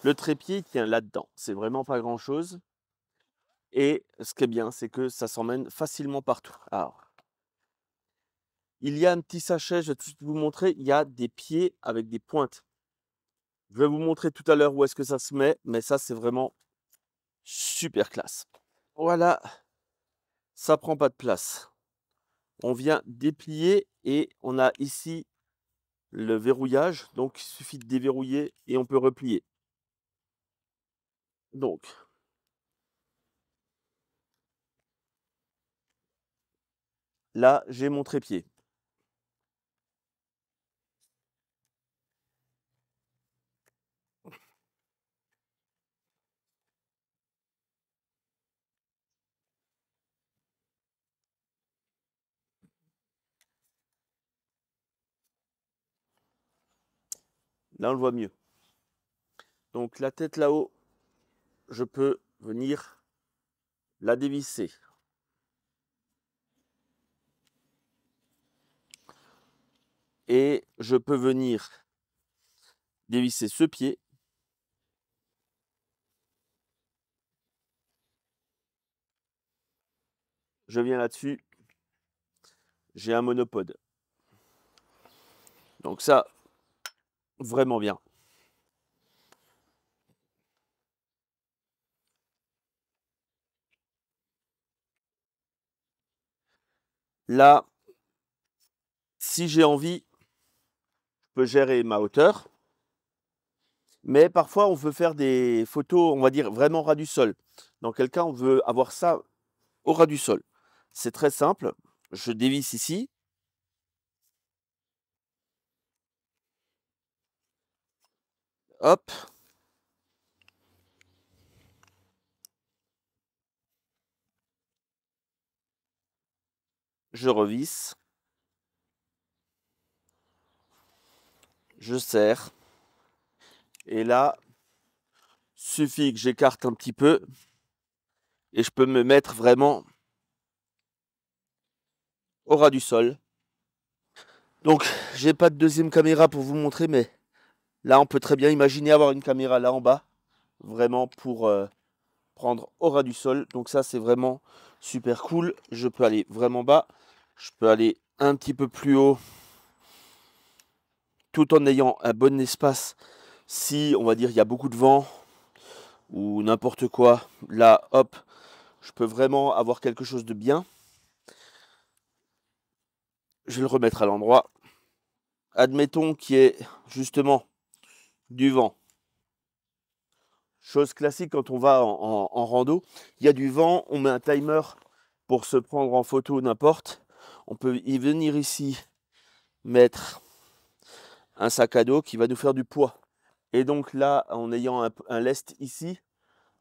Le trépied il tient là-dedans. C'est vraiment pas grand-chose et ce qui est bien, c'est que ça s'emmène facilement partout. Alors, il y a un petit sachet, je vais tout de suite vous montrer, il y a des pieds avec des pointes. Je vais vous montrer tout à l'heure où est-ce que ça se met, mais ça, c'est vraiment super classe. Voilà, ça prend pas de place. On vient déplier et on a ici le verrouillage, donc il suffit de déverrouiller et on peut replier. Donc, là, j'ai mon trépied. Là, on le voit mieux. Donc, la tête là-haut, je peux venir la dévisser. Et je peux venir dévisser ce pied. Je viens là-dessus, j'ai un monopode. Donc ça, vraiment bien. Là, si j'ai envie, je peux gérer ma hauteur. Mais parfois, on veut faire des photos, on va dire, vraiment ras du sol. Dans quel cas, on veut avoir ça au ras du sol. C'est très simple. Je dévisse ici. Hop. Je revisse. Je serre. Et là, suffit que j'écarte un petit peu. Et je peux me mettre vraiment au ras du sol. Donc, j'ai pas de deuxième caméra pour vous montrer, mais là, on peut très bien imaginer avoir une caméra là en bas, vraiment pour prendre au ras du sol. Donc ça, c'est vraiment super cool. Je peux aller vraiment bas, je peux aller un petit peu plus haut, tout en ayant un bon espace. Si, on va dire, il y a beaucoup de vent ou n'importe quoi, là, hop, je peux vraiment avoir quelque chose de bien. Je vais le remettre à l'endroit. Admettons qu'il y ait justement du vent. Chose classique quand on va en rando, il y a du vent, on met un timer pour se prendre en photo n'importe. On peut y venir ici mettre un sac à dos qui va nous faire du poids. Et donc là, en ayant un lest ici,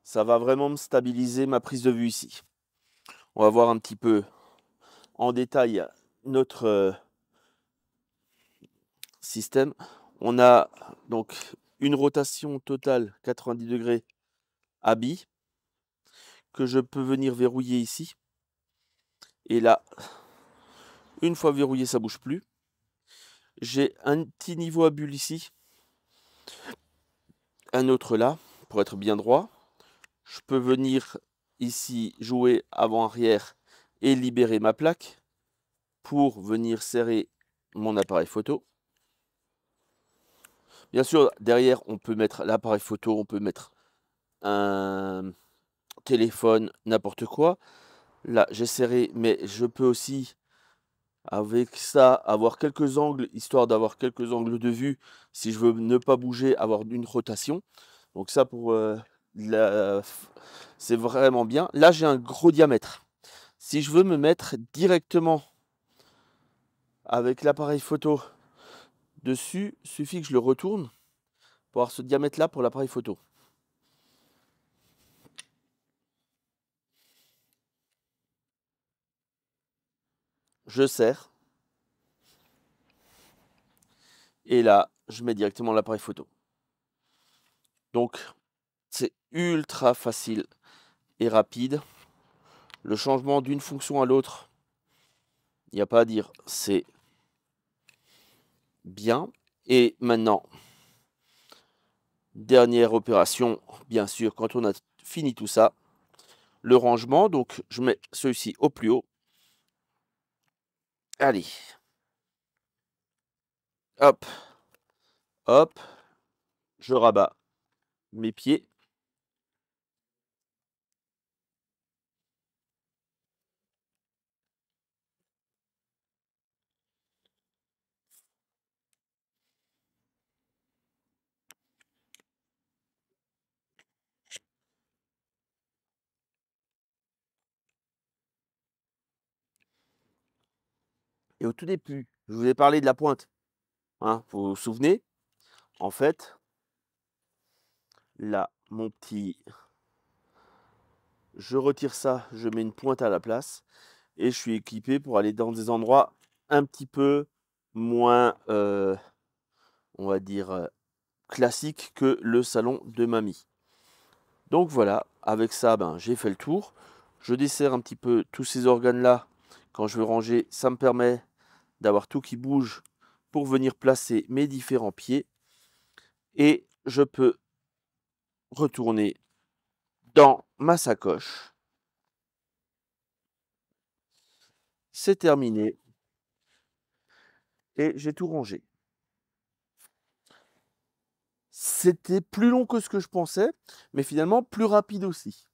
ça va vraiment me stabiliser ma prise de vue ici. On va voir un petit peu en détail notre système. On a donc une rotation totale 90 degrés à billes que je peux venir verrouiller ici. Et là, une fois verrouillé, ça bouge plus. J'ai un petit niveau à bulle ici, un autre là, pour être bien droit. Je peux venir ici jouer avant-arrière et libérer ma plaque pour venir serrer mon appareil photo. Bien sûr, derrière, on peut mettre l'appareil photo, on peut mettre un téléphone, n'importe quoi. Là, j'ai serré, mais je peux aussi, avec ça, avoir quelques angles, histoire d'avoir quelques angles de vue. Si je veux ne pas bouger, avoir une rotation. Donc ça, pour c'est vraiment bien. Là, j'ai un gros diamètre. Si je veux me mettre directement avec l'appareil photo dessus, suffit que je le retourne pour avoir ce diamètre-là pour l'appareil photo. Je serre. Et là, je mets directement l'appareil photo. Donc, c'est ultra facile et rapide. Le changement d'une fonction à l'autre, il n'y a pas à dire, c'est bien. Et maintenant, Dernière opération, bien sûr, quand on a fini tout ça, le rangement. Donc je mets celui-ci au plus haut. Allez, hop, hop, je rabats mes pieds. Et au tout début, je vous ai parlé de la pointe, hein, vous vous souvenez? En fait, là, mon petit je retire ça, je mets une pointe à la place et je suis équipé pour aller dans des endroits un petit peu moins, on va dire, classiques que le salon de mamie. Donc voilà, avec ça, ben, j'ai fait le tour. Je desserre un petit peu tous ces organes-là quand je veux ranger. Ça me permet d'avoir tout qui bouge pour venir placer mes différents pieds et je peux retourner dans ma sacoche. C'est terminé et j'ai tout rangé. C'était plus long que ce que je pensais, mais finalement plus rapide aussi.